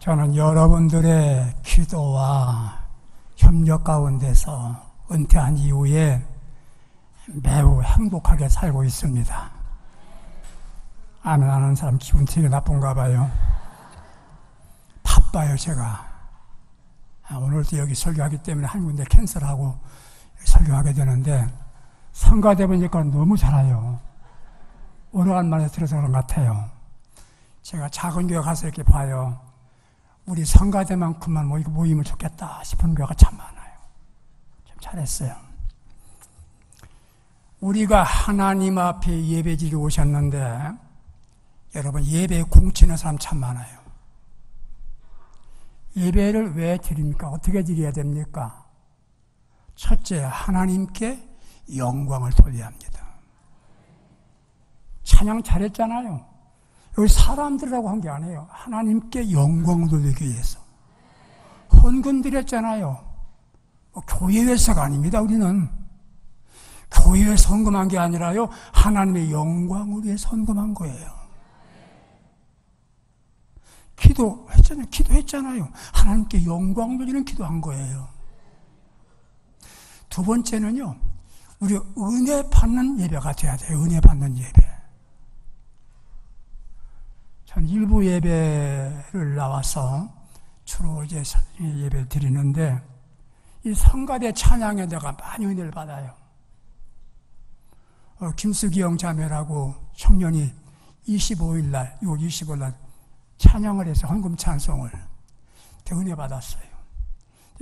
저는 여러분들의 기도와 협력 가운데서 은퇴한 이후에 매우 행복하게 살고 있습니다. 아멘 하는 사람 기분 되게 나쁜가 봐요. 바빠요, 제가. 오늘도 여기 설교하기 때문에 한 군데 캔슬하고 설교하게 되는데 성가대 보니까 너무 잘해요. 오래간만에 들어서 그런 것 같아요. 제가 작은 교회 가서 이렇게 봐요. 우리 성가대만큼만 모이면 좋겠다 싶은 교회가 참 많아요. 참 잘했어요. 우리가 하나님 앞에 예배 드리러 오셨는데 여러분 예배에 공치는 사람 참 많아요. 예배를 왜 드립니까? 어떻게 드려야 됩니까? 첫째, 하나님께 영광을 돌려야 합니다. 찬양 잘했잖아요. 여기 사람들이라고 한 게 아니에요. 하나님께 영광을 돌리기 위해서. 헌금 드렸잖아요. 교회에서가 아닙니다, 우리는. 교회에서 헌금한 게 아니라요. 하나님의 영광을 위해서 헌금한 거예요. 기도했잖아요. 하나님께 영광을 돌리는 기도한 거예요. 두 번째는요. 우리 은혜 받는 예배가 돼야 돼요. 은혜 받는 예배. 전 일부 예배를 나와서 주로 이제 예배를 드리는데 이 성가대 찬양에 내가 많이 은혜를 받아요. 김수기 형 자매라고 청년이 25일 날, 6월 25일 날 찬양을 해서 헌금 찬송을 은혜 받았어요.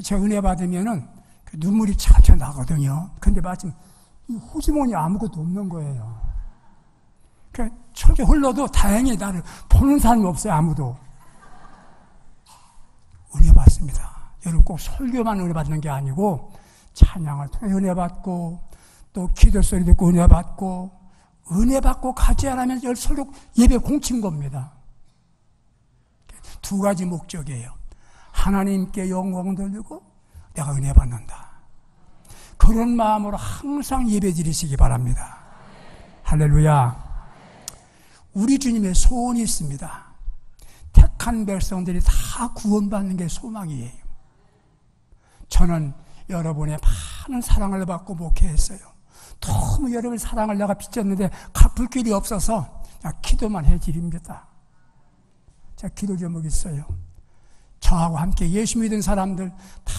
제가 은혜 받으면은 눈물이 차차 나거든요. 근데 마침 이 호주머니 아무것도 없는 거예요. 그러니까 저기 흘러도 다행히 나를 보는 사람이 없어요, 아무도. 은혜 받습니다. 여러분 꼭 설교만 은혜 받는 게 아니고 찬양을 통해 은혜 받고 또 기도 소리 듣고 은혜 받고 은혜 받고 가지 않으면 설교 예배 공친 겁니다. 두 가지 목적이에요. 하나님께 영광 돌리고 내가 은혜 받는다. 그런 마음으로 항상 예배 드리시기 바랍니다. 할렐루야. 우리 주님의 소원이 있습니다. 택한 백성들이 다 구원받는 게 소망이에요. 저는 여러분의 많은 사랑을 받고 목회했어요. 너무 여러분의 사랑을 내가 빚졌는데 갚을 길이 없어서 그냥 기도만 해드립니다. 자, 기도 제목이 있어요. 저하고 함께 예수 믿은 사람들 다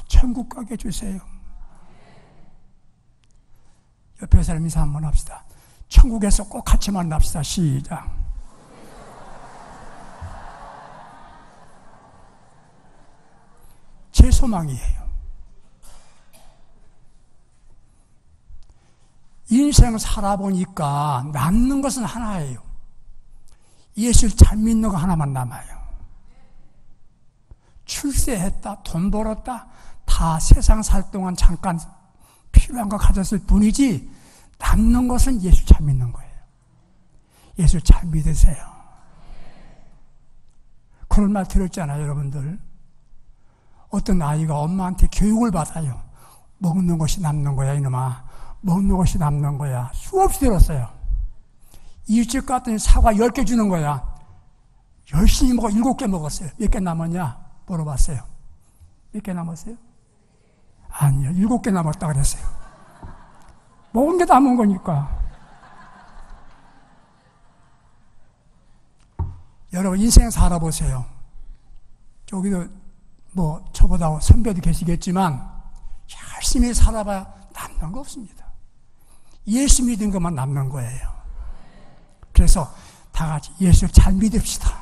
천국 가게 해주세요. 옆에 사람 인사 한번 합시다. 천국에서 꼭 같이 만납시다. 시작. 제 소망이에요. 인생 살아보니까 남는 것은 하나예요. 예수를 잘 믿는 거 하나만 남아요. 출세했다, 돈 벌었다, 다 세상 살 동안 잠깐 필요한 거 가졌을 뿐이지 남는 것은 예수 잘 믿는 거예요. 예수 잘 믿으세요. 그런 말 들었잖아요, 여러분들. 어떤 아이가 엄마한테 교육을 받아요. 먹는 것이 남는 거야, 이놈아. 먹는 것이 남는 거야. 수없이 들었어요. 일찍 갔더니 사과 10개 주는 거야. 열심히 먹어 7개 먹었어요. 몇 개 남았냐? 물어봤어요. 몇 개 남았어요? 아니요. 7개 남았다 그랬어요. 먹은 게 남은 거니까. 여러분 인생 살아보세요. 저기도 뭐 저보다 선배도 계시겠지만 열심히 살아봐야 남는 거 없습니다. 예수 믿은 것만 남는 거예요. 그래서 다 같이 예수를 잘 믿읍시다.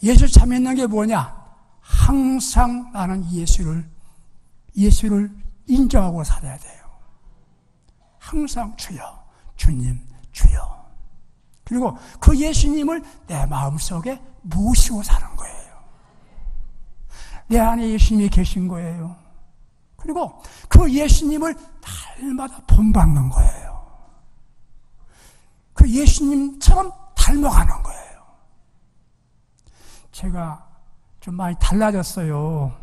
예수 잘 믿는 게 뭐냐? 항상 나는 예수를 인정하고 살아야 돼요. 항상 주여, 주님, 주여. 그리고 그 예수님을 내 마음속에 모시고 사는 거예요. 내 안에 예수님이 계신 거예요. 그리고 그 예수님을 날마다 본받는 거예요. 그 예수님처럼 닮아가는 거예요. 제가 좀 많이 달라졌어요.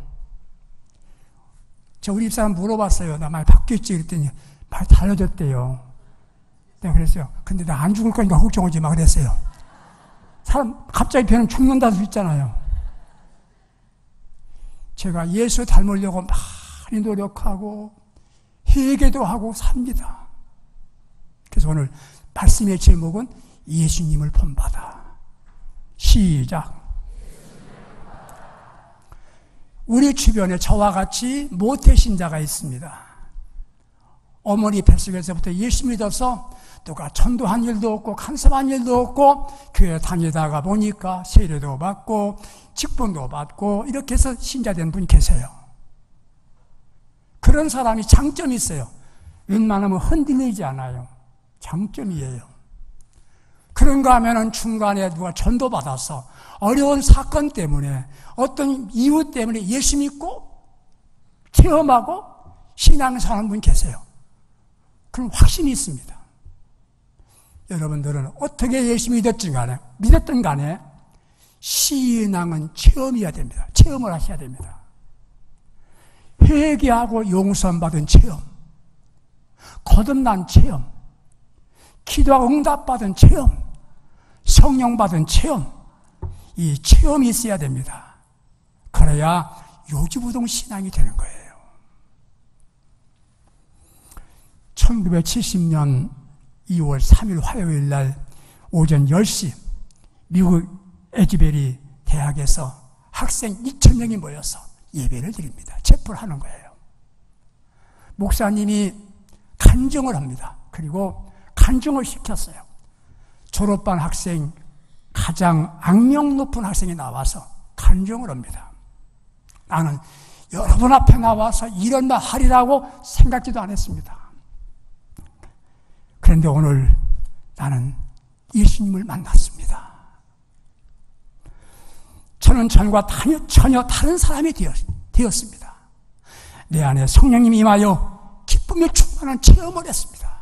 저 우리 집사람 물어봤어요. 나 많이 바뀌었지? 그랬더니 많이 달라졌대요. 내가 그랬어요. 근데 나 안 죽을 거니까 걱정하지 마 그랬어요. 사람 갑자기 배는 죽는다 할 수 있잖아요. 제가 예수 닮으려고 많이 노력하고 회개도 하고 삽니다. 그래서 오늘 말씀의 제목은 예수님을 본받아. 시작. 우리 주변에 저와 같이 모태신자가 있습니다. 어머니 뱃속에서부터 예수 믿어서 누가 전도한 일도 없고 간섭한 일도 없고 교회 다니다가 보니까 세례도 받고 직분도 받고 이렇게 해서 신자된 분 계세요. 그런 사람이 장점이 있어요. 웬만하면 흔들리지 않아요. 장점이에요. 그런가 하면은 중간에 누가 전도받아서 어려운 사건 때문에 어떤 이유 때문에 예수 믿고 체험하고 신앙을 사는 분 계세요. 그런 확신이 있습니다. 여러분들은 어떻게 예수 믿었든 간에 신앙은 체험이어야 됩니다. 체험을 하셔야 됩니다. 회개하고 용서받은 체험, 거듭난 체험, 기도하고 응답받은 체험, 성령 받은 체험, 이 체험이 있어야 됩니다. 그래야 요지부동 신앙이 되는 거예요. 1970년 2월 3일 화요일 날 오전 10시 미국 에즈베리 대학에서 학생 2,000명이 모여서 예배를 드립니다. 체포를 하는 거예요. 목사님이 간증을 합니다. 그리고 간증을 시켰어요. 졸업반 학생, 가장 악명 높은 학생이 나와서 간증을 합니다. 나는 여러분 앞에 나와서 이런 말 하리라고 생각지도 않았습니다. 그런데 오늘 나는 예수님을 만났습니다. 저는 전과 전혀 다른 사람이 되었습니다. 내 안에 성령님이 임하여 기쁨에 충만한 체험을 했습니다.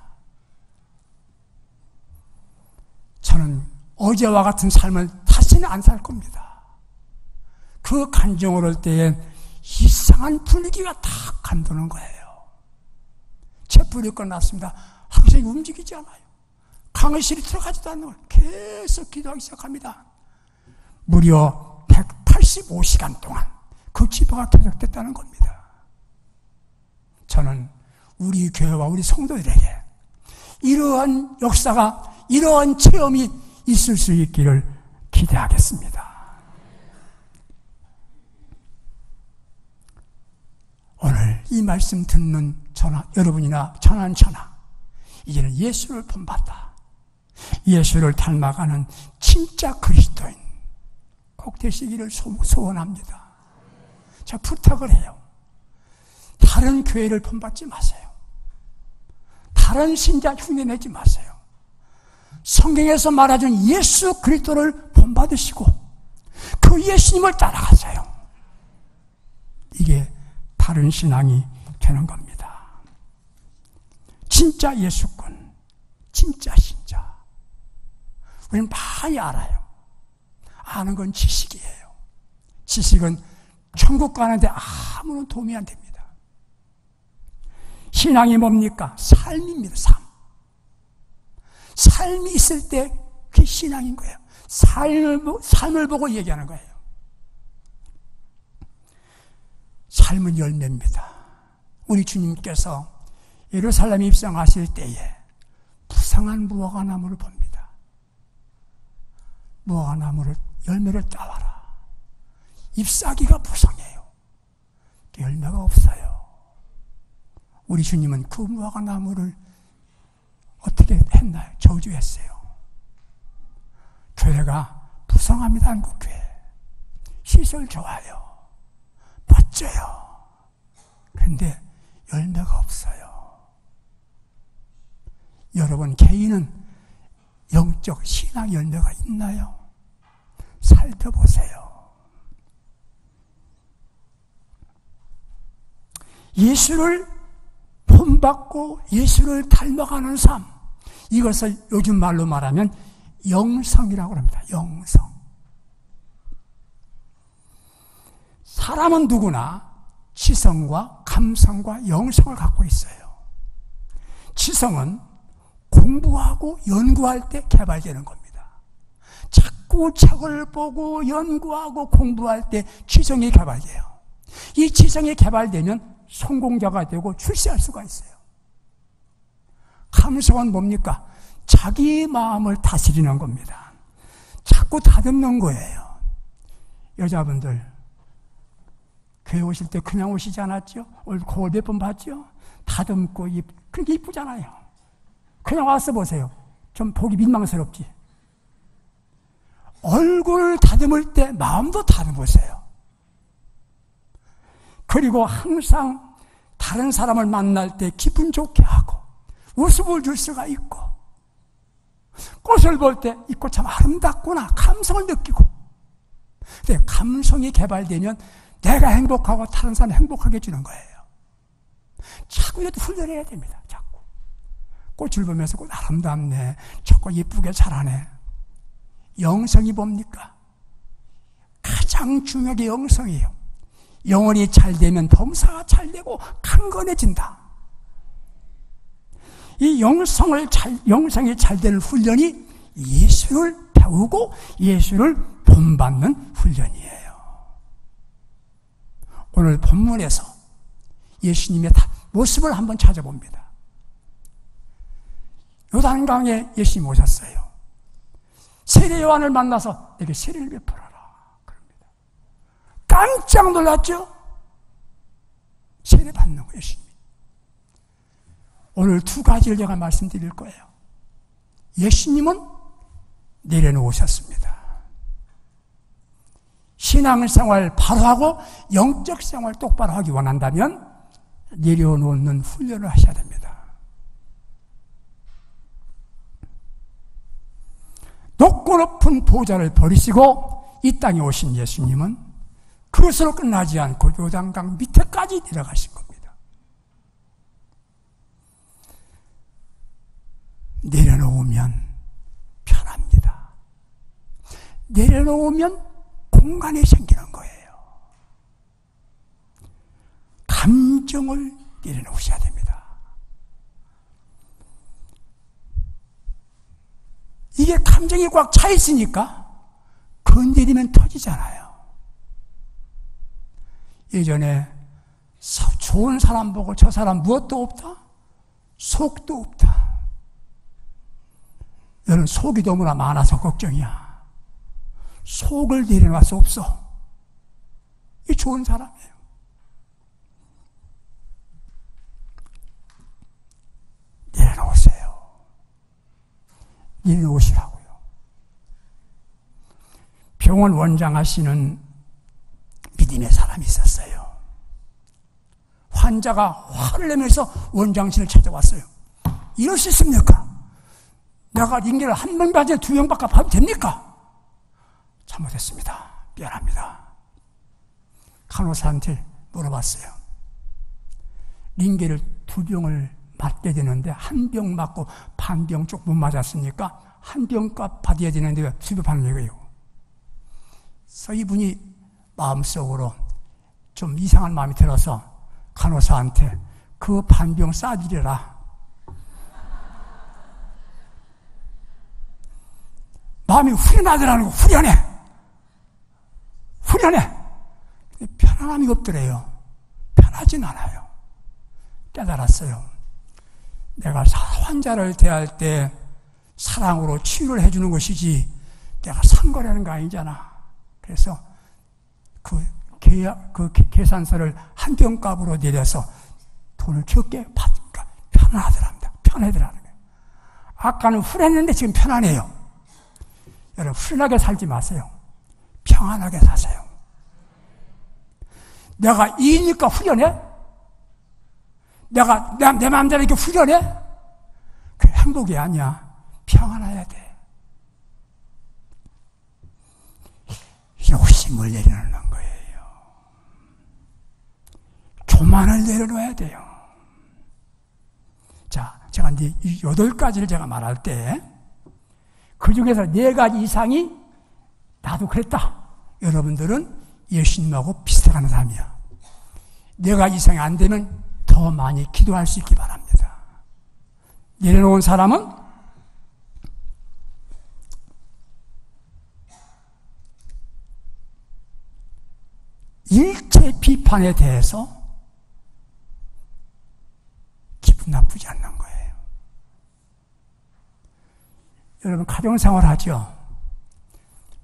저는 어제와 같은 삶을 다시는 안 살 겁니다. 그 간증을 할 때에 이상한 분위기가 다 감도는 거예요. 체포를 끝났습니다. 학생이 움직이지 않아요. 강의실에 들어가지도 않는 거예요. 계속 기도하기 시작합니다. 무려 185시간 동안 그 집회가 계속됐다는 겁니다. 저는 우리 교회와 우리 성도들에게 이러한 역사가, 이러한 체험이 있을 수 있기를 기대하겠습니다. 오늘 이 말씀 듣는 여러분이나 천안천하, 이제는 예수를 본받다. 예수를 닮아가는 진짜 그리스도인 꼭 되시기를 소원합니다. 자, 부탁을 해요. 다른 교회를 본받지 마세요. 다른 신자 흉내내지 마세요. 성경에서 말해준 예수 그리스도를 본받으시고 그 예수님을 따라가세요. 이게 바른 신앙이 되는 겁니다. 진짜 예수꾼, 진짜 신자. 우리는 많이 알아요. 아는 건 지식이에요. 지식은 천국 가는데 아무런 도움이 안 됩니다. 신앙이 뭡니까? 삶입니다. 삶이 있을 때 그게 신앙인 거예요. 삶을 보고 얘기하는 거예요. 삶은 열매입니다. 우리 주님께서 예루살렘 입성하실 때에 부성한 무화과나무를 봅니다. 무화과나무를 열매를 따와라. 잎사귀가 부성해요. 열매가 없어요. 우리 주님은 그 무화과나무를 어떻게 했나요? 저주했어요. 교회가 부성합니다. 한국 교회. 시설 좋아요. 멋져요. 그런데 열매가 없어요. 여러분 개인은 영적 신앙 열매가 있나요? 살펴보세요. 예수를 본받고 예수를 닮아가는 삶, 이것을 요즘 말로 말하면 영성이라고 합니다. 영성. 사람은 누구나 지성과 감성과 영성을 갖고 있어요. 지성은 공부하고 연구할 때 개발되는 겁니다. 자꾸 책을 보고 연구하고 공부할 때 지성이 개발돼요. 이 지성이 개발되면 성공자가 되고 출세할 수가 있어요. 감성은 뭡니까? 자기 마음을 다스리는 겁니다. 자꾸 다듬는 거예요. 여자분들 교회 오실 때 그냥 오시지 않았죠? 거울 몇 번 봤죠? 다듬고 그렇게 이쁘잖아요. 그냥 와서 보세요. 좀 보기 민망스럽지? 얼굴 다듬을 때 마음도 다듬으세요. 그리고 항상 다른 사람을 만날 때 기분 좋게 하고 웃음을 줄 수가 있고, 꽃을 볼 때 이 꽃 참 아름답구나 감성을 느끼고. 근데 감성이 개발되면 내가 행복하고 다른 사람 행복하게 해주는 거예요. 자꾸 이것도 훈련해야 됩니다. 자꾸 꽃을 보면서 꽃 아름답네, 저거 이쁘게 자라네. 영성이 뭡니까? 가장 중요한 게 영성이에요. 영혼이 잘 되면 범사가 잘 되고 강건해진다. 이 영성이 잘 되는 훈련이 예수를 배우고 예수를 본받는 훈련이에요. 오늘 본문에서 예수님의 모습을 한번 찾아봅니다. 요단강에 예수님이 오셨어요. 세례 요한을 만나서 내게 세례를 베풀어라 그럽니다. 깜짝 놀랐죠? 세례 받는 거예요, 예수님이. 오늘 두 가지를 제가 말씀드릴 거예요. 예수님은 내려놓으셨습니다. 신앙생활 바로 하고 영적 생활 똑바로 하기 원한다면 내려놓는 훈련을 하셔야 됩니다. 높고 높은 보좌를 버리시고 이 땅에 오신 예수님은 그것으로 끝나지 않고 요단강 밑에까지 내려가신 겁니다. 내려놓으면 편합니다. 내려놓으면 공간이 생기는 거예요. 감정을 내려놓으셔야 됩니다. 이게 감정이 꽉 차 있으니까 건드리면 터지잖아요. 예전에 좋은 사람 보고 저 사람 무엇도 없다? 속도 없다. 너는 속이 너무나 많아서 걱정이야. 속을 내려놓을 수 없어. 이 좋은 사람이에요. 내려놓으세요. 내려놓으시라고요. 병원 원장하시는 믿음의 사람이 있었어요. 환자가 화를 내면서 원장실을 찾아왔어요. 이럴 수 있습니까? 내가 링겔을 한 명까지 두 명밖에 하면 됩니까? 잘못했습니다. 미안합니다. 간호사한테 물어봤어요. 링겔을 두 병을 맞게 되는데 한 병 맞고 반 병 쪽 못 맞았으니까 한 병값 받아야 되는데 왜 두 병 받는 거예요? 그래서 이분이 마음속으로 좀 이상한 마음이 들어서 간호사한테 그 반병 싸드려라. 마음이 후련하더라는 거. 후련해. 편안함이 없더래요. 편하진 않아요. 깨달았어요. 내가 환자를 대할 때 사랑으로 치유를 해주는 것이지 내가 상거래하는 거 아니잖아. 그래서 그 계산서를 한 병값으로 내려서 돈을 적게 받으니까 편하더랍니다. 편하더라는 거예요. 아까는 후련했는데 지금 편안해요. 여러분, 후련하게 살지 마세요. 평안하게 사세요. 내가 이니까 후련해? 내 마음대로 이렇게 후련해? 그게 행복이 아니야. 평안해야 돼. 욕심을 내려놓는 거예요. 교만을 내려놓아야 돼요. 자, 제가 이제 8가지를 제가 말할 때 그 중에서 4가지 이상이 나도 그랬다. 여러분들은 예수님하고 비슷한 사람이야. 4가지 이상이 안 되면 더 많이 기도할 수 있기 바랍니다. 내려놓은 사람은 일체 비판에 대해서 기분 나쁘지 않는 거예요. 여러분, 가정생활 하죠?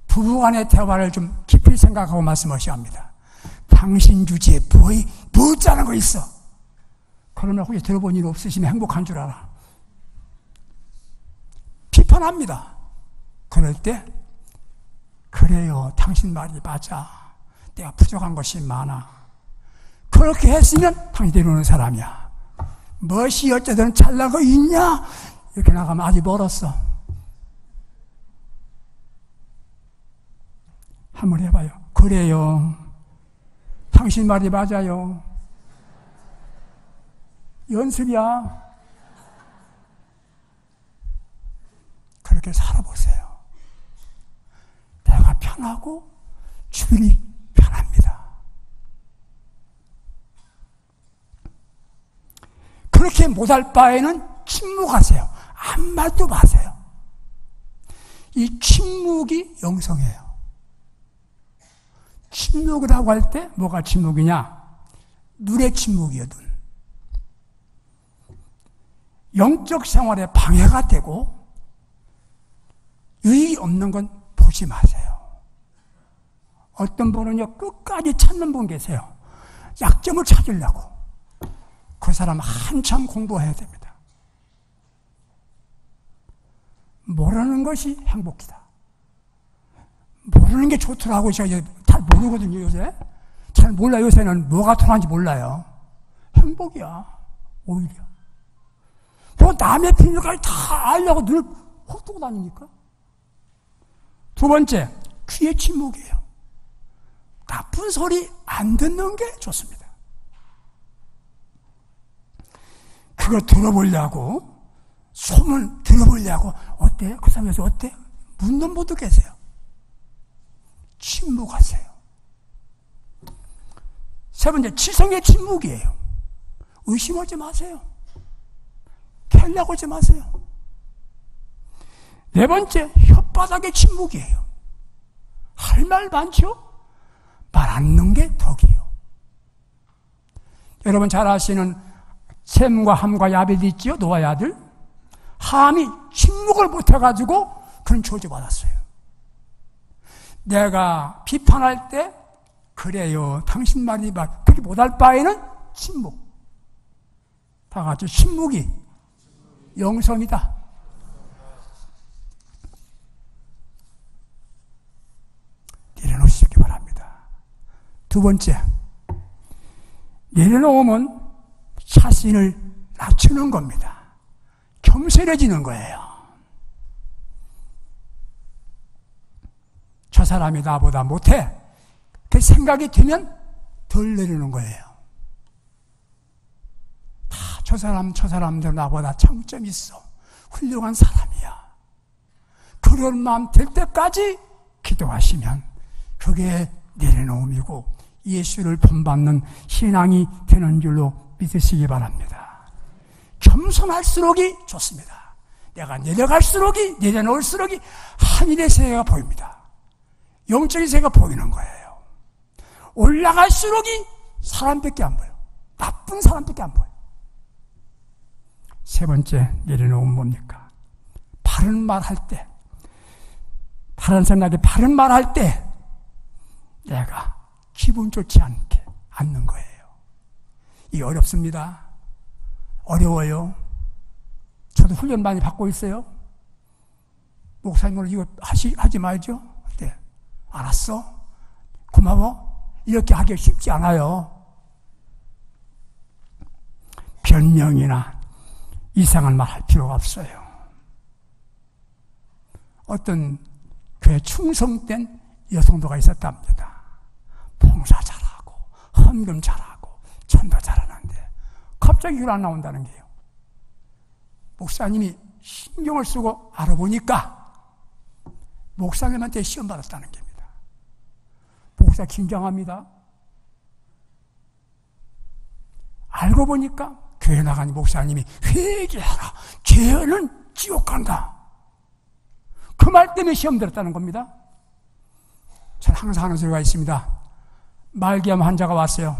부부간의 대화를 좀 깊이 생각하고 말씀하셔야 합니다. 당신 주제에 뭐 짜는 거 있어? 그러면 혹시 들어본 일 없으시면 행복한 줄 알아. 비판합니다. 그럴 때, 그래요, 당신 말이 맞아. 내가 부족한 것이 많아. 그렇게 했으면 당신이 이루는 사람이야. 무엇이 어쩌든 잘난 거 있냐? 이렇게 나가면 아직 멀었어. 한번 해봐요. 그래요, 당신 말이 맞아요. 연습이야. 그렇게 살아보세요. 내가 편하고 주변이 편합니다. 그렇게 못할 바에는 침묵하세요. 아무 말도 마세요. 이 침묵이 영성이에요. 침묵이라고 할 때 뭐가 침묵이냐? 눈의 침묵이에요. 눈. 영적 생활에 방해가 되고 유익이 없는 건 보지 마세요. 어떤 분은요, 끝까지 찾는 분 계세요. 약점을 찾으려고. 그 사람 한참 공부해야 됩니다. 모르는 것이 행복이다. 모르는 게 좋더라고. 제가 잘 모르거든요, 요새. 잘 몰라요. 요새는 뭐가 통하는지 몰라요. 행복이야, 오히려. 뭐 남의 비밀까지 다 알려고 늘 헛두고 다니니까. 두 번째, 귀의 침묵이에요. 나쁜 소리 안 듣는 게 좋습니다. 그거 들어보려고, 소문 들어보려고, 어때요? 그 사람에서 어때요? 묻는 분도 계세요. 침묵하세요. 세 번째, 지성의 침묵이에요. 의심하지 마세요. 캐려고 하지 마세요. 네 번째, 혓바닥의 침묵이에요. 할 말 많죠? 말 안 넣는 게 덕이요. 여러분 잘 아시는 셈과 함과 야벳 있지요? 노아의 아들. 함이 침묵을 못해가지고 그런 저주받았어요. 내가 비판할 때 그래요, 당신 말이 맞. 그렇게 못할 바에는 침묵. 다 같이 침묵이 영성이다. 내려놓으시기 바랍니다. 두 번째, 내려놓으면 자신을 낮추는 겁니다. 겸손해지는 거예요. 저 사람이 나보다 못해. 그 생각이 들면 덜 내리는 거예요. 저 사람들 나보다 장점이 있어. 훌륭한 사람이야. 그런 마음 될 때까지 기도하시면 그게 내려놓음이고 예수를 본받는 신앙이 되는 줄로 믿으시기 바랍니다. 겸손할수록이 좋습니다. 내가 내려갈수록이, 내려놓을수록이 하늘의 세계가 보입니다. 영적인 세계가 보이는 거예요. 올라갈수록이 사람밖에 안 보여. 나쁜 사람밖에 안 보여. 세 번째, 내려놓으면 뭡니까? 바른 말 할 때, 바른 생각에 바른 말 할 때 내가 기분 좋지 않는 거예요. 이게 어렵습니다. 어려워요. 저도 훈련 많이 받고 있어요. 목사님으로 이거 하지 말죠. 네. 알았어. 고마워. 이렇게 하기 쉽지 않아요. 변명이나 이상한 말 할 필요가 없어요. 어떤 교회 충성된 여성도가 있었답니다. 봉사 잘하고 헌금 잘하고 전도 잘하는데 갑자기 일 안 나온다는 게요. 목사님이 신경을 쓰고 알아보니까 목사님한테 시험 받았다는 겁니다. 목사 긴장합니다. 알고 보니까 교회 나간 목사님이 회개하라, 죄는 지옥 간다. 그 말 때문에 시험 들었다는 겁니다. 저는 항상 하는 소리가 있습니다. 말기암 환자가 왔어요.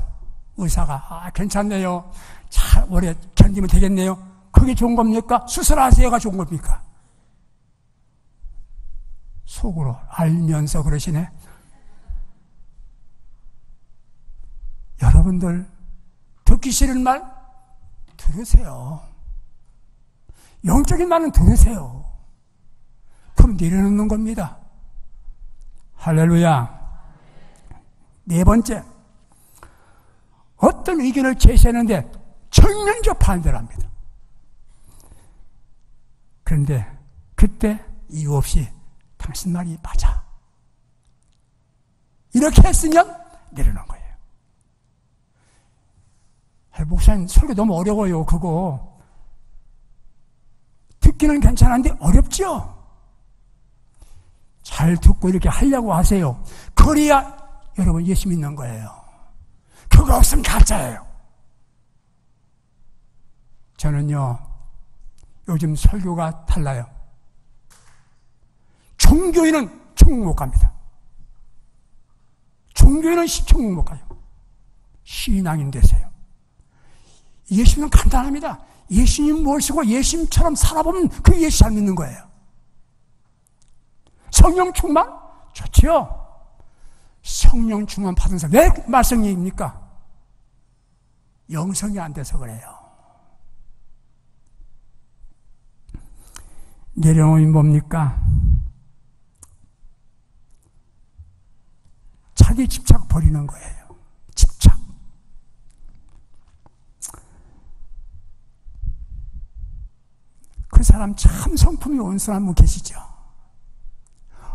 의사가 괜찮네요. 잘 오래 견디면 되겠네요. 그게 좋은 겁니까? 수술하세요가 좋은 겁니까? 속으로 알면서 그러시네. 여러분들 듣기 싫은 말 들으세요. 영적인 말은 들으세요. 그럼 내려놓는 겁니다. 할렐루야. 네 번째, 어떤 의견을 제시하는데 정면적 반대를 합니다. 그런데 그때 이유 없이 당신 말이 맞아, 이렇게 했으면 내려놓은 거예요. 목사님 설교 너무 어려워요. 그거 듣기는 괜찮은데 어렵죠? 잘 듣고 이렇게 하려고 하세요. 그래야 여러분 예수 믿는 거예요. 그거 없으면 가짜예요. 저는요, 요즘 설교가 달라요. 종교인은 천국 못 갑니다. 종교인은 천국 못 가요. 신앙인 되세요. 예수님은 간단합니다. 예수님 모시고 예수님처럼 살아보면 그 예수 잘 믿는 거예요. 성령 충만? 좋지요. 성령 충만 받은 사람 왜 말썽입니까? 영성이 안 돼서 그래요. 내려놓음이 뭡니까? 자기 집착 버리는 거예요. 집착. 그 사람 참 성품이 온순한 분 계시죠?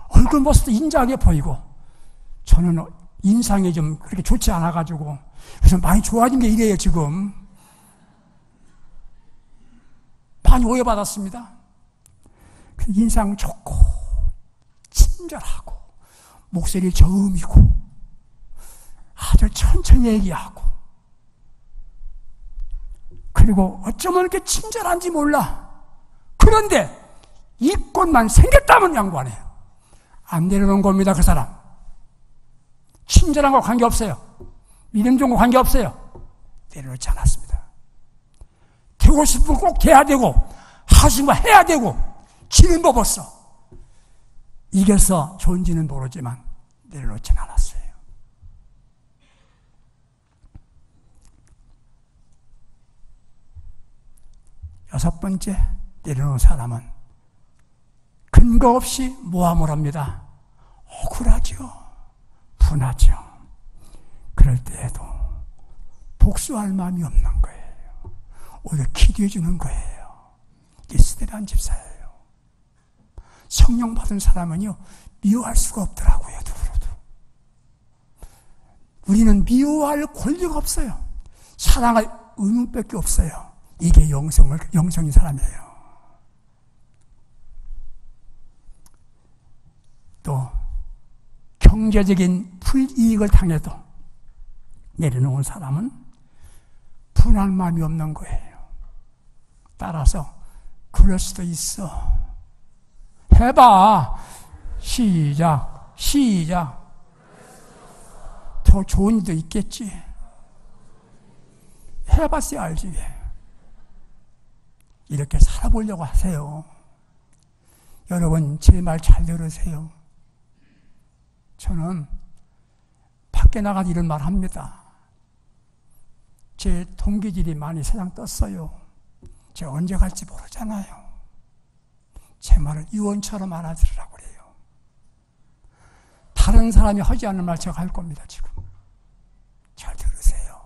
얼굴 모습도 인자하게 보이고, 저는 인상이 좀 그렇게 좋지 않아가지고 그래서 많이 좋아진 게 이래요. 지금 많이 오해받았습니다. 인상 좋고 친절하고 목소리 저음이고 아주 천천히 얘기하고, 그리고 어쩌면 이렇게 친절한지 몰라. 그런데 이권만 생겼다면 양보 안 해요. 안 내려놓은 겁니다. 그 사람 친절한 거 관계없어요. 믿음 좋은 거 관계없어요. 내려놓지 않았습니다. 되고 싶으면 꼭 돼야 되고, 하신 거 해야 되고, 지는 법 없어. 이겨서 좋은지는 모르지만 내려놓진 않았어요. 여섯 번째, 내려놓은 사람은 근거 없이 모함을 합니다. 억울하죠. 분하죠. 그럴 때에도 복수할 마음이 없는 거예요. 오히려 기도해 주는 거예요. 이스라엘 집사예요. 성령 받은 사람은요, 미워할 수가 없더라고요. 누구로도. 우리는 미워할 권리가 없어요. 사랑할 의무밖에 없어요. 이게 영성인 사람이에요. 또 경제적인 불이익을 당해도 내려놓은 사람은 분할 마음이 없는 거예요. 따라서 그럴 수도 있어. 해봐. 시작. 더 좋은 일도 있겠지. 해봤어야 알지. 이렇게 살아보려고 하세요. 여러분, 제 말 잘 들으세요. 저는 밖에 나가서 이런 말 합니다. 제 동기들이 많이 세상 떴어요. 제가 언제 갈지 모르잖아요. 제 말을 유언처럼 알아들으라고 그래요. 다른 사람이 하지 않는 말 제가 할 겁니다. 지금 잘 들으세요.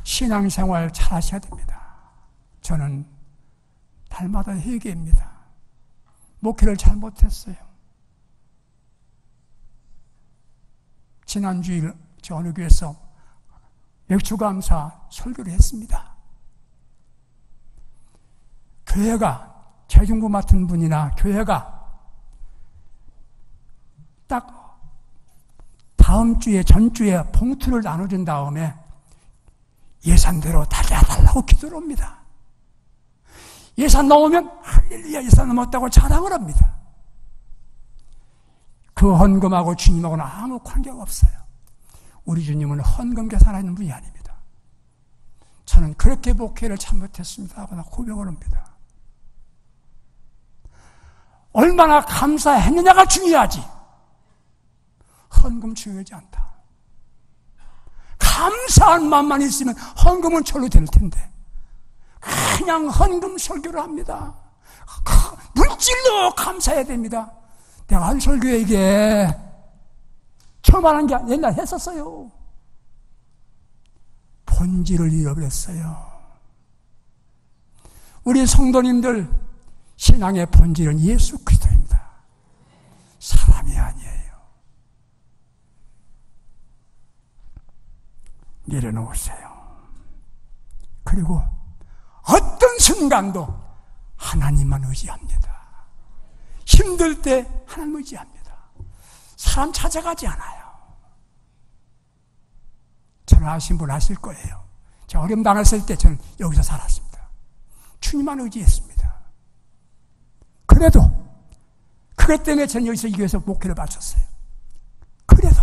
신앙생활 잘 하셔야 됩니다. 저는 달마다 회개입니다. 목회를 잘못했어요. 지난주일 저 어느 교회에서 맥주감사 설교를 했습니다. 교회가, 재중부 맡은 분이나 교회가 딱 다음 주에, 전주에 봉투를 나눠준 다음에 예산대로 달려달라고 기도를 합니다. 예산 넣으면 할렐루야, 예산 넘었다고 자랑을 합니다. 그 헌금하고 주님하고는 아무 관계가 없어요. 우리 주님은 헌금케 살아있는 분이 아닙니다. 저는 그렇게 목회를 잘못했습니다 하고 고백을 합니다. 얼마나 감사했느냐가 중요하지 헌금 중요하지 않다. 감사한 마음만 있으면 헌금은 절로 될 텐데 그냥 헌금 설교를 합니다. 물질로 감사해야 됩니다. 내가 한 설교에 이게 처음 하는 게 옛날에 했었어요. 본질을 잃어버렸어요. 우리 성도님들 신앙의 본질은 예수 그리스도입니다. 사람이 아니에요. 내려놓으세요. 그리고 어떤 순간도 하나님만 의지합니다. 힘들 때 하나님 의지합니다. 사람 찾아가지 않아요. 저는 아신 분 아실 거예요. 제가 어려움 당했을 때 저는 여기서 살았습니다. 주님만 의지했습니다. 그래도 그것 때문에 저는 여기서 이 교회에서 목회를 바쳤어요. 그래도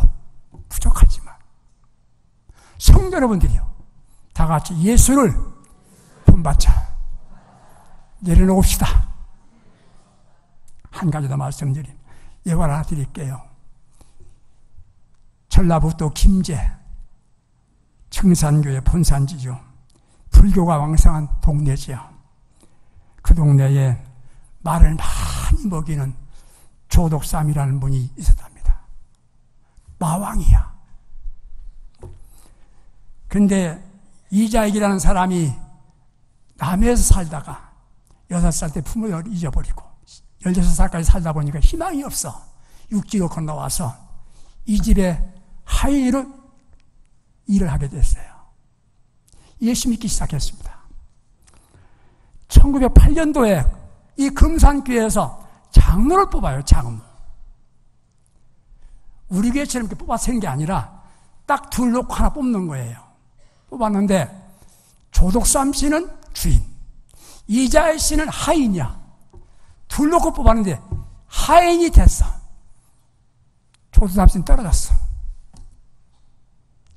부족하지만 성도 여러분들이요, 다 같이 예수를 본받자. 내려놓읍시다. 한 가지 더 말씀드림. 예화 하나 드릴게요. 전라북도 김제 청산교회 본산지죠. 불교가 왕성한 동네지요. 그 동네에 말을 많이 먹이는 조독삼이라는 분이 있었답니다. 마왕이야. 근데 이자익이라는 사람이 남해에서 살다가 6살 때 부모를 잊어버리고 16살까지 살다 보니까 희망이 없어. 육지로 건너와서 이 집에 하인으로 일을 하게 됐어요. 예수 믿기 시작했습니다. 1908년도에 이 금산교회에서 장로를 뽑아요. 장로. 우리 교회처럼 이렇게 뽑아서 하는 게 아니라 딱 둘 놓고 하나 뽑는 거예요. 뽑았는데 조독삼 씨는 주인, 이자희 씨는 하인이야. 둘 놓고 뽑았는데 하인이 됐어. 조독삼 씨는 떨어졌어.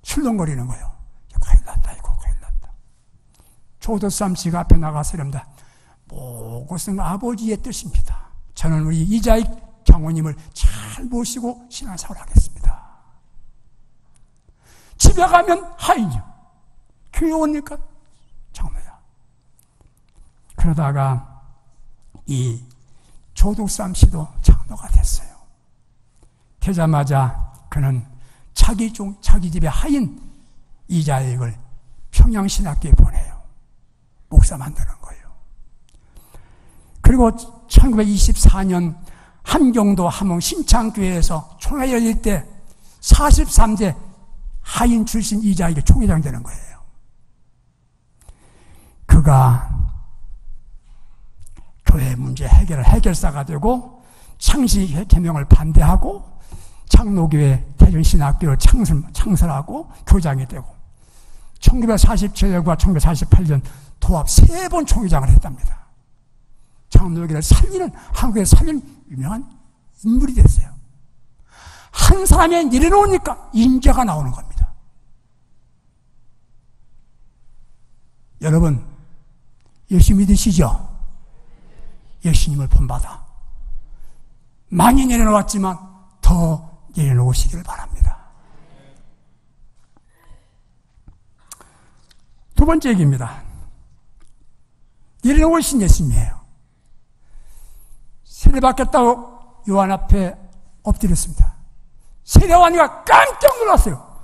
출렁거리는 거예요. 큰일 났다, 이거 큰일 났다. 조독삼 씨가 앞에 나가서 이럽니다. 그것은 아버지의 뜻입니다. 저는 우리 이자희 장로님을 잘 모시고 신앙생활을 하겠습니다. 집에 가면 하인이요. 교회 오니까 장로야. 그러다가 이 조독삼 씨도 장로가 됐어요. 되자마자 그는 자기 집의 하인 이자익을 평양신학교에 보내요. 목사 만드는 거예요. 그리고 1924년 함경도 함흥 신창교회에서 총회 열릴 때 43세 하인 출신 이자익이 총회장 되는 거예요. 그가 교회 문제 해결사가 되고 창시 개명을 반대하고 장로교회 대전신학교를 창설하고 교장이 되고 1947년과 1948년 도합 3번 총회장을 했답니다. 장로교회를 살리는, 한국에 살리는 유명한 인물이 됐어요. 한 사람이 내려놓으니까 인재가 나오는 겁니다. 여러분, 예수 믿으시죠? 예수님을 본받아. 많이 내려놓았지만 더 내려놓으시기를 바랍니다. 두 번째 얘기입니다. 내려놓으신 예수님이에요. 세례받겠다고 요한 앞에 엎드렸습니다. 세례요한이가 깜짝 놀랐어요.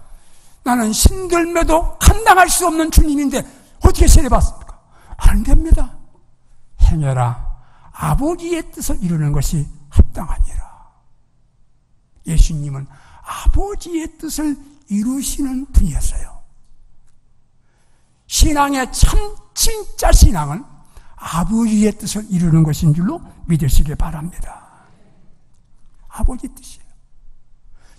나는 신들매도 감당할 수 없는 주님인데 어떻게 세례받습니까? 안 됩니다. 행여라 아버지의 뜻을 이루는 것이 합당하니라. 예수님은 아버지의 뜻을 이루시는 분이었어요. 신앙의 진짜 신앙은 아버지의 뜻을 이루는 것인 줄로 믿으시기 바랍니다. 아버지 뜻이에요.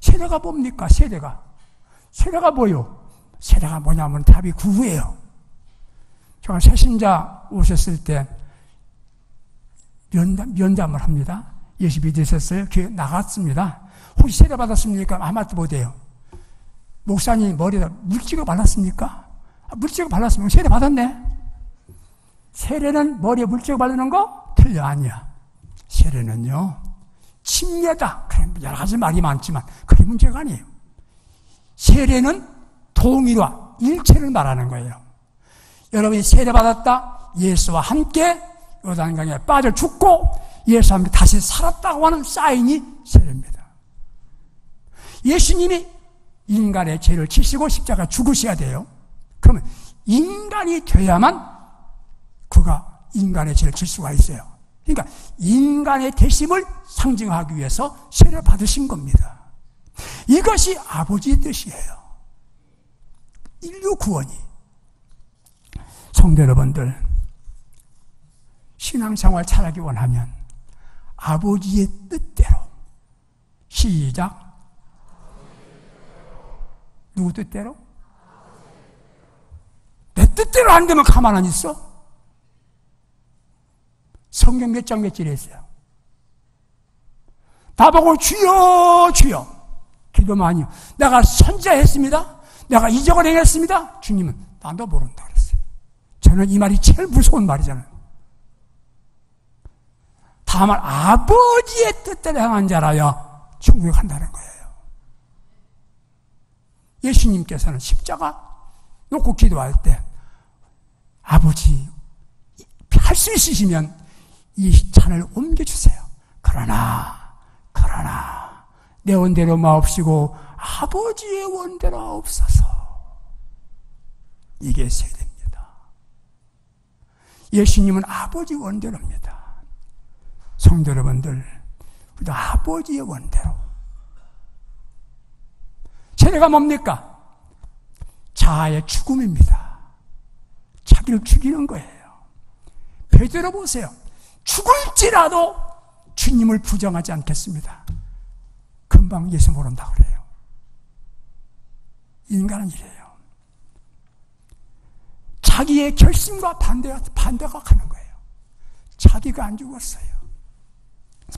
세례가 뭡니까? 세례가 뭐요? 세례가 뭐냐면 답이 구구예요. 제가 새신자 오셨을 때 면담을 합니다. 예수 믿으셨어요? 교회 나갔습니다. 혹시 세례 받았습니까? 아마도 못해요. 목사님 머리에다 물찍어 발랐습니까? 물찍어 발랐으면 세례 받았네. 세례는 머리에 물찍어 바르는 거 틀려. 아니야. 세례는요 침례다. 그런 여러 가지 말이 많지만 그게 문제가 아니에요. 세례는 동일화, 일체를 말하는 거예요. 여러분이 세례 받았다, 예수와 함께 요단강에 빠져 죽고 예수와 함께 다시 살았다고 하는 사인이 세례입니다. 예수님이 인간의 죄를 지시고 십자가 죽으셔야 돼요. 그러면 인간이 돼야만 그가 인간의 죄를 질 수가 있어요. 그러니까 인간의 대심을 상징하기 위해서 세례를 받으신 겁니다. 이것이 아버지의 뜻이에요. 인류 구원이. 성도 여러분들, 신앙생활 잘하기 원하면 아버지의 뜻대로, 시작. 누구 뜻대로? 내 뜻대로 안 되면 가만 안 있어? 성경 몇 장 몇 절에 있어요. 나보고 주여 주여 기도 많이. 내가 선지자했습니다. 내가 이적을 행했습니다. 주님은 나도 모른다 그랬어요. 저는 이 말이 제일 무서운 말이잖아요. 다만 아버지의 뜻대로 행한 자라야 천국에 간다는 거예요. 예수님께서는 십자가 놓고 기도할 때 아버지 할 수 있으시면 이 잔을 옮겨주세요. 그러나 내 원대로 마옵시고 아버지의 원대로 하옵소서. 이게 세례입니다. 예수님은 아버지 원대로입니다. 성도 여러분들, 우리도 아버지의 원대로. 세례가 뭡니까? 자아의 죽음입니다. 자기를 죽이는 거예요. 베드로 보세요. 죽을지라도 주님을 부정하지 않겠습니다. 금방 예수 모른다 그래요. 인간은 이래요. 자기의 결심과 반대가 가는 거예요. 자기가 안 죽었어요.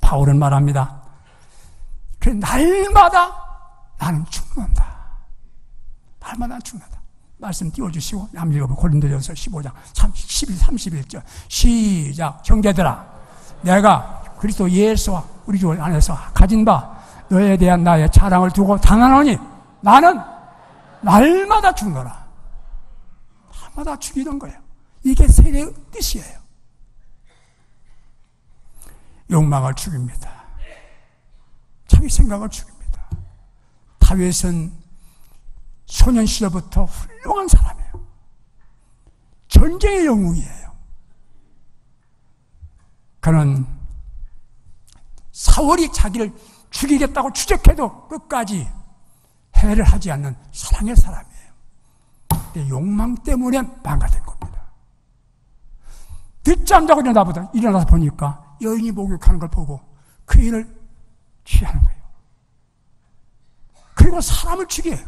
바울은 말합니다. 그래, 날마다 나는 죽는다. 날마다 죽는다. 말씀 띄워주시고 한번 읽어보면 고린도전서 15장 12, 31절 시작. 형제들아, 내가 그리스도 예수와 우리 주 안에서 가진 바 너에 대한 나의 자랑을 두고 당하노니 나는 날마다 죽노라. 날마다 죽이는 거예요. 이게 세례의 뜻이에요. 욕망을 죽입니다. 자기 생각을 죽입니다. 다윗은 소년 시절부터 훌륭한 사람이에요. 전쟁의 영웅이에요. 그는 사울이 자기를 죽이겠다고 추적해도 끝까지 해를 하지 않는 사랑의 사람이에요. 근데 욕망 때문에 망가진 겁니다. 늦잠 자고 일어나서 보니까 여인이 목욕하는 걸 보고 그 일을 취하는 거예요. 그리고 사람을 죽여요.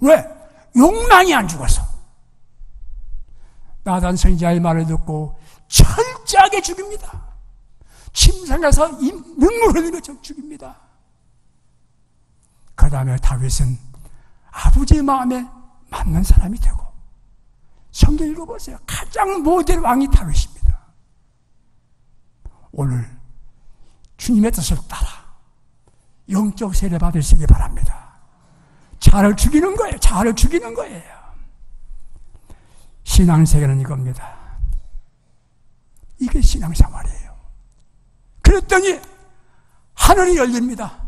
왜? 욕망이 안 죽어서. 나단 선지자의 말을 듣고 철저하게 죽입니다. 침상에서 눈물 흘리며 죽입니다. 그 다음에 다윗은 아버지의 마음에 맞는 사람이 되고, 성경 읽어보세요. 가장 모델 왕이 다윗입니다. 오늘 주님의 뜻을 따라 영적 세례 받으시기 바랍니다. 자아를 죽이는 거예요. 자아를 죽이는 거예요. 신앙생활은 이겁니다. 이게 신앙생활이에요. 그랬더니 하늘이 열립니다.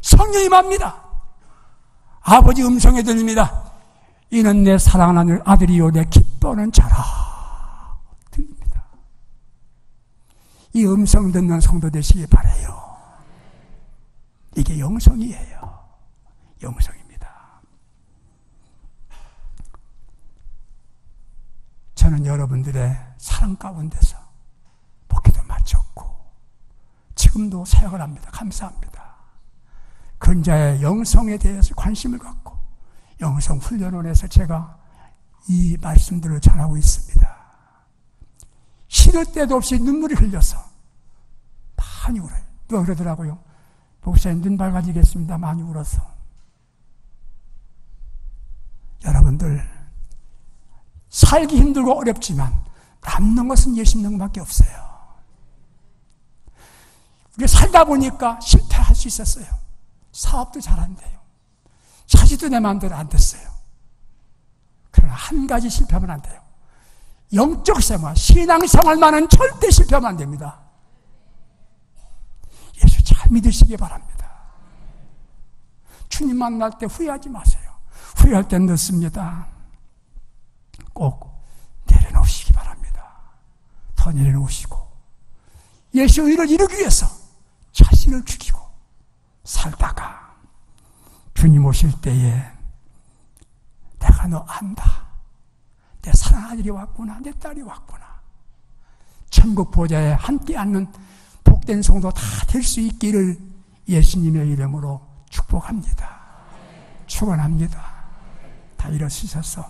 성령이 임합니다. 아버지 음성이 들립니다. 이는 내 사랑하는 아들이요 내 기뻐하는 자라. 들립니다. 이 음성 듣는 성도 되시기 바라요. 이게 영성이에요. 영성입니다. 저는 여러분들의 사랑 가운데서 목회도 마쳤고 지금도 사역을 합니다. 감사합니다. 근자의 영성에 대해서 관심을 갖고 영성 훈련원에서 제가 이 말씀들을 전하고 있습니다. 시도 때도 없이 눈물이 흘려서 많이 울어요. 누가 그러더라고요. 목사님 눈 밝아지겠습니다. 많이 울어서. 여러분들, 살기 힘들고 어렵지만 남는 것은 예수 믿는 것밖에 없어요. 우리가 살다 보니까 실패할 수 있었어요. 사업도 잘 안 돼요. 자식도 내 마음대로 안 됐어요. 그러나 한 가지 실패하면 안 돼요. 영적 생활, 신앙생활만은 절대 실패하면 안 됩니다. 예수 잘 믿으시기 바랍니다. 주님 만날 때 후회하지 마세요. 후회할 땐 늦습니다. 꼭 내려놓으시기 바랍니다. 더 내려놓으시고 예수 의를 이루기 위해서 자신을 죽이고 살다가 주님 오실 때에 내가 너 안다. 내 사랑하는 아들이 왔구나. 내 딸이 왔구나. 천국 보좌에 함께 앉는 복된 성도 다 될 수 있기를 예수님의 이름으로 축복합니다. 축원합니다. 다 일어서셔서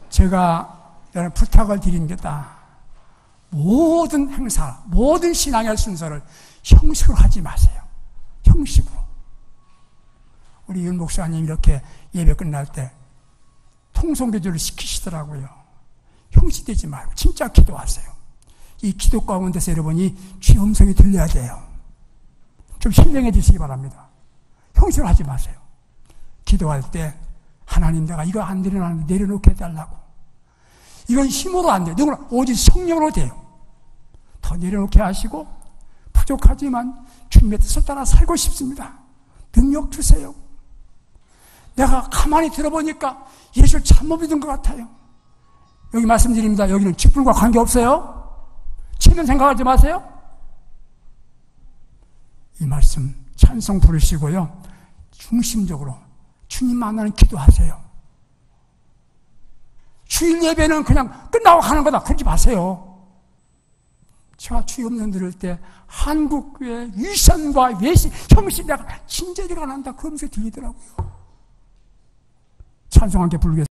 제가 여러분 부탁을 드립니다. 모든 행사, 모든 신앙의 순서를 형식으로 하지 마세요. 형식으로. 우리 윤 목사님 이렇게 예배 끝날 때 통성기도를 시키시더라고요. 형식되지 말고 진짜 기도하세요. 이 기도 가운데서 여러분이 주의 음성이 들려야 돼요. 좀 신령해 주시기 바랍니다. 형식을 하지 마세요. 기도할 때 하나님 내가 이거 안 내려놨는데 내려놓게 해달라고. 이건 힘으로 안 돼요. 누구나 오직 성령으로 돼요. 더 내려놓게 하시고 부족하지만 주님의 뜻을 따라 살고 싶습니다. 능력 주세요. 내가 가만히 들어보니까 예수를 잘못 믿은 것 같아요. 여기 말씀드립니다. 여기는 직분과 관계없어요. 치면 생각하지 마세요. 이 말씀 찬송 부르시고요. 중심적으로 주님 만나는 기도하세요. 주일 예배는 그냥 끝나고 가는 거다. 그러지 마세요. 제가 주의 음성 들을 때 한국교회 위선과 외신, 형식 내가 진저리가 난다. 그 음성이 들리더라고요. 찬송 함께 부르겠습니다.